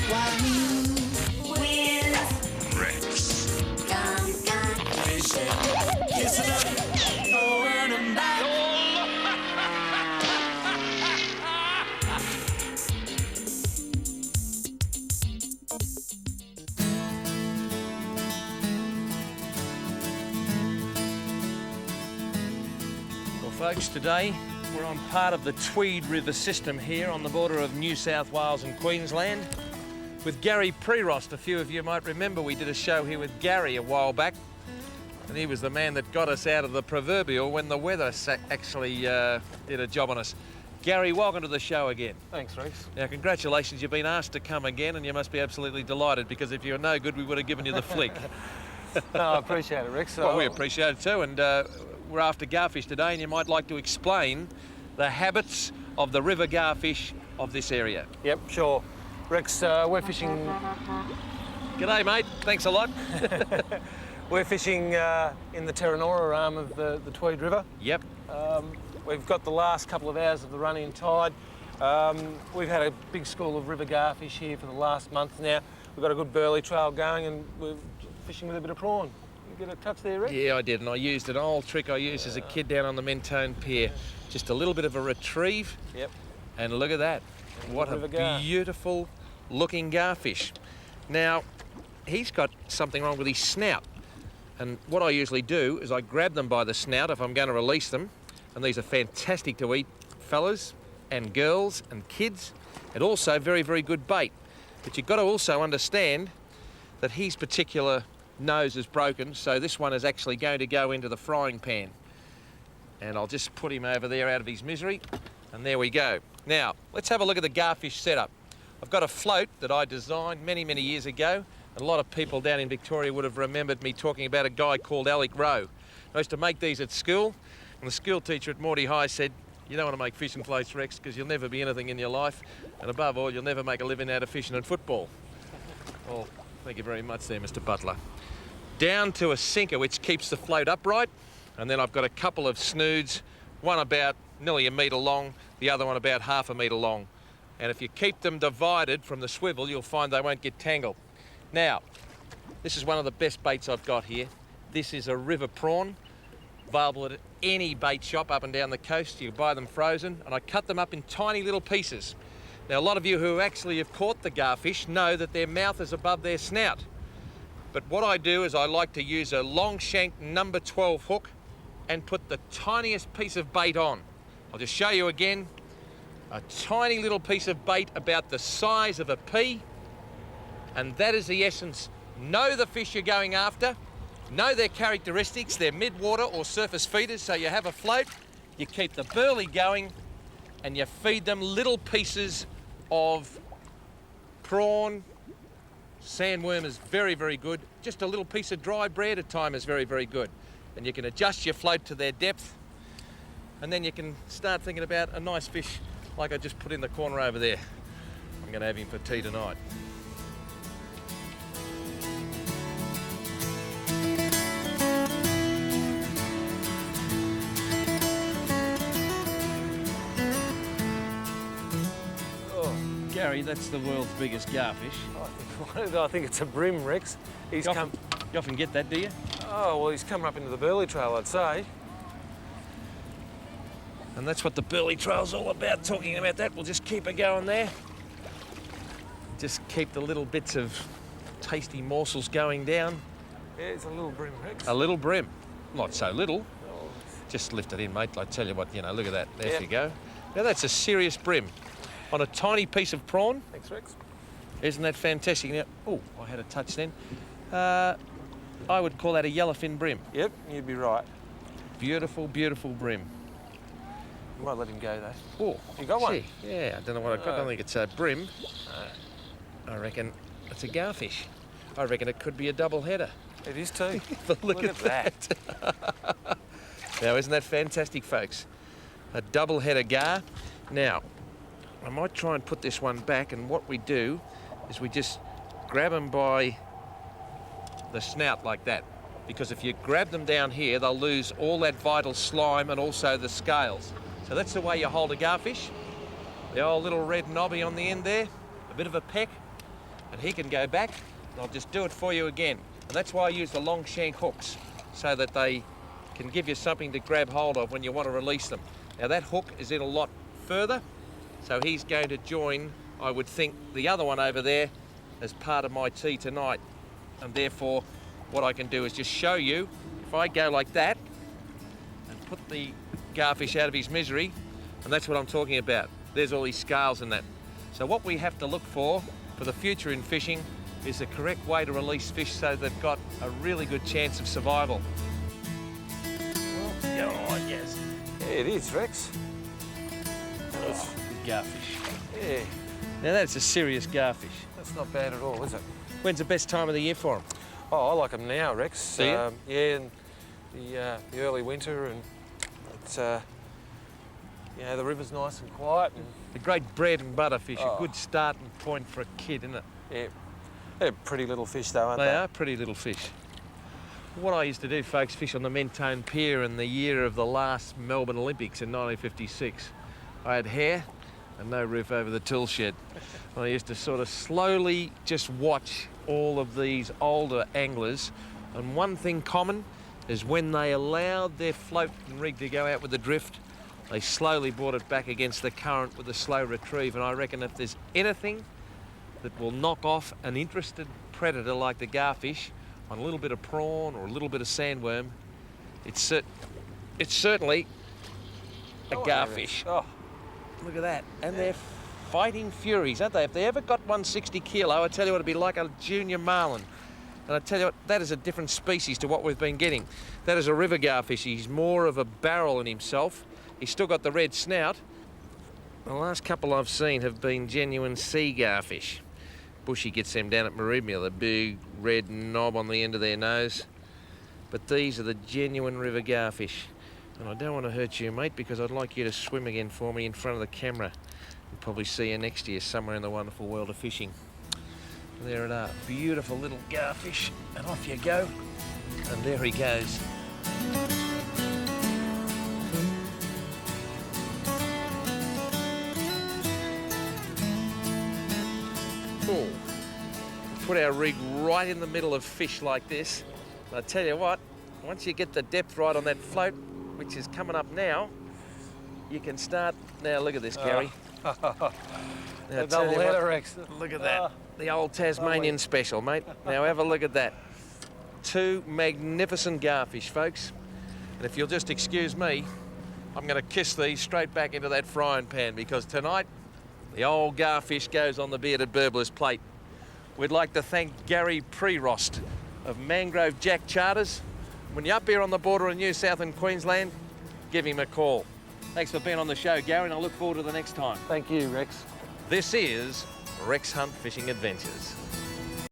Wahoo with Rex. Gone fishing. Kissing up, throwing them back. Well, folks, today we're on part of the Tweed River system here on the border of New South Wales and Queensland with Gary Prerost. A few of you might remember we did a show here with Gary a while back, and he was the man that got us out of the proverbial when the weather actually did a job on us. Gary, welcome to the show again. Thanks, Rex. Now, congratulations, you've been asked to come again, and you must be absolutely delighted, because if you're no good, we would have given you the flick. No, I appreciate it, Rex. Well, we appreciate it too, and we're after garfish today, and you might like to explain the habits of the river garfish of this area. Yep, sure. Rex, we're fishing... G'day, mate. Thanks a lot. We're fishing in the Terranora arm of the Tweed River. Yep. We've got the last couple of hours of the run-in tide. We've had a big school of river garfish here for the last month now. We've got a good burley trail going, and we're fishing with a bit of prawn. You get a touch there, Rex? Yeah, I did, and I used an old trick I used as a kid down on the Mentone Pier. Just a little bit of a retrieve. Yep. And look at that. What a beautiful looking garfish. Now, he's got something wrong with his snout. And what I usually do is I grab them by the snout if I'm going to release them. And these are fantastic to eat, fellas and girls and kids. And also very, very good bait. But you've got to also understand that his particular nose is broken, so this one is actually going to go into the frying pan. And I'll just put him over there out of his misery, and there we go. Now, let's have a look at the garfish setup. I've got a float that I designed many, many years ago, and a lot of people down in Victoria would have remembered me talking about a guy called Alec Rowe. I used to make these at school, and the school teacher at Morty High said, "You don't want to make fishing floats, Rex, because you'll never be anything in your life, and above all, you'll never make a living out of fishing and football." Well, thank you very much there, Mr. Butler. Down to a sinker which keeps the float upright, and then I've got a couple of snoods, one about nearly a metre long, the other one about half a metre long. And if you keep them divided from the swivel, you'll find they won't get tangled. Now, this is one of the best baits I've got here. This is a river prawn, available at any bait shop up and down the coast. You buy them frozen, and I cut them up in tiny little pieces. Now, a lot of you who actually have caught the garfish know that their mouth is above their snout. But what I do is I like to use a long shank number 12 hook and put the tiniest piece of bait on. I'll just show you again. A tiny little piece of bait about the size of a pea. And that is the essence. Know the fish you're going after. Know their characteristics. They're mid-water or surface feeders, so you have a float, you keep the burley going, and you feed them little pieces of prawn. Sandworm is very, very good. Just a little piece of dry bread at a time is very, very good. And you can adjust your float to their depth, and then you can start thinking about a nice fish like I just put in the corner over there. I'm going to have him for tea tonight. Gary, that's the world's biggest garfish. I think it's a brim, Rex. You often get that, do you? Oh, well, he's coming up into the burley trail, I'd say. And that's what the burley trail's all about, talking about that. We'll just keep it going there. Just keep the little bits of tasty morsels going down. Yeah, it's a little brim, Rex. A little brim. Not so little. Oh. Just lift it in, mate. I tell you what, you know, look at that. There you go. Now, that's a serious brim. On a tiny piece of prawn. Thanks, Rex. Isn't that fantastic? Now, oh, I had a touch then. I would call that a yellowfin brim. Yep, you'd be right. Beautiful, beautiful brim. You might let him go, though. Oh, you got one? Yeah, I don't know what I've got. I don't think it's a brim. I reckon it's a garfish. I reckon it could be a double header. It is too. Look at that. Now, isn't that fantastic, folks? A double header gar. Now, I might try and put this one back, and what we do is we just grab them by the snout like that, because if you grab them down here, they'll lose all that vital slime and also the scales. So that's the way you hold a garfish. The old little red knobby on the end there, a bit of a peck, and he can go back, and I'll just do it for you again. And that's why I use the long shank hooks, so that they can give you something to grab hold of when you want to release them. Now that hook is in a lot further, so he's going to join, I would think, the other one over there as part of my tea tonight. And therefore, what I can do is just show you, if I go like that and put the garfish out of his misery, and that's what I'm talking about. There's all these scales in that. So what we have to look for the future in fishing is the correct way to release fish so they've got a really good chance of survival. Well, oh, yes. Yeah, it is, Rex. Oh, good garfish. Yeah, Now that's a serious garfish. that's not bad at all, is it? When's the best time of the year for them? Oh, I like them now, Rex. Do you? Yeah, and the early winter, and it's the river's nice and quiet, and A great bread and butter fish, Oh. a good starting point for a kid, isn't it? yeah, they're pretty little fish though, aren't They they? are pretty little fish. What I used to do, folks, fish on the Mentone Pier in the year of the last Melbourne Olympics in 1956. I had hair and no roof over the tool shed. And I used to sort of slowly just watch all of these older anglers, and one thing common is when they allowed their float and rig to go out with the drift, they slowly brought it back against the current with a slow retrieve. And I reckon if there's anything that will knock off an interested predator like the garfish on a little bit of prawn or a little bit of sandworm, it's certainly a Oh, garfish. Oh, Look at that. And they're fighting furies, aren't they? If they ever got 160 kilo, I tell you what, it'd be like a junior marlin. And I tell you what, that is a different species to what we've been getting. That is a river garfish. He's more of a barrel in himself. He's still got the red snout. The last couple I've seen have been genuine sea garfish. Bushy gets them down at Maribia, the big red knob on the end of their nose. But these are the genuine river garfish. And I don't want to hurt you, mate, because I'd like you to swim again for me in front of the camera. We'll probably see you next year somewhere in the wonderful world of fishing. There it are, beautiful little garfish. And off you go. And there he goes. Cool. Put our rig right in the middle of fish like this. And I tell you what, once you get the depth right on that float, which is coming up now, you can start. Now look at this, Gary. Now, a tell you double what, header, Rex. look at that. The old Tasmanian special, mate. Now have a look at that. Two magnificent garfish, folks. And if you'll just excuse me, I'm going to kiss these straight back into that frying pan, because tonight the old garfish goes on the bearded burbler's plate. We'd like to thank Gary Prerost of Mangrove Jack Charters. When you're up here on the border of New South and Queensland, give him a call. Thanks for being on the show, Gary, and I look forward to the next time. Thank you, Rex. This is Rex Hunt Fishing Adventures.